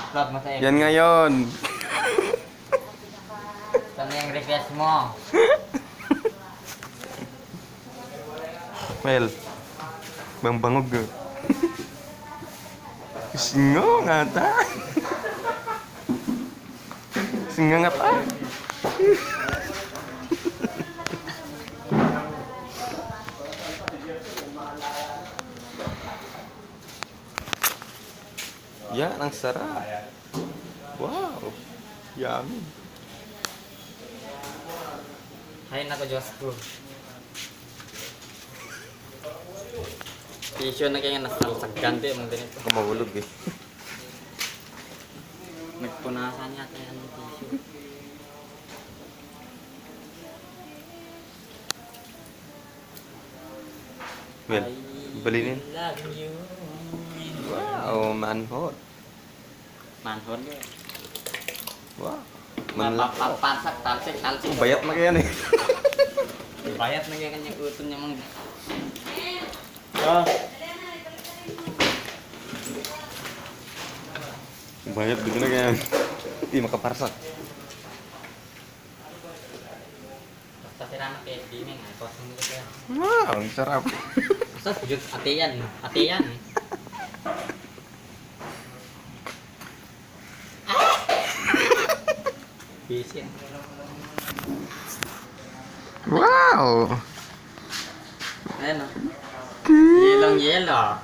upload mo sa Yan ngayon. Ito na yung request mo. Well, bang bangog. Singo nga ta. Singo nga ta. Yan, ang sarap. Wow. Yummy. Hay nako, Diyos ko. Tissue na kaya nasalsaggan din mong ganito. Ako mahulog eh. Nagpunasan yata yan yung tissue. Well, balinin. I love you. Wow, manhot. Manhod yun. Wow. Manlak. Mapapansak, talsik. Bayat na kaya eh. Bayat na kaya kanyang uton niya mga. Bayat din na kaya. Hindi makaparsak. Basta sila na kaya dining. Ay, kosong nila kaya. Wow, ang sarap. Basta jud ate yan. Ate yan. Busy. Wow. Ayan o. Yelong yelo.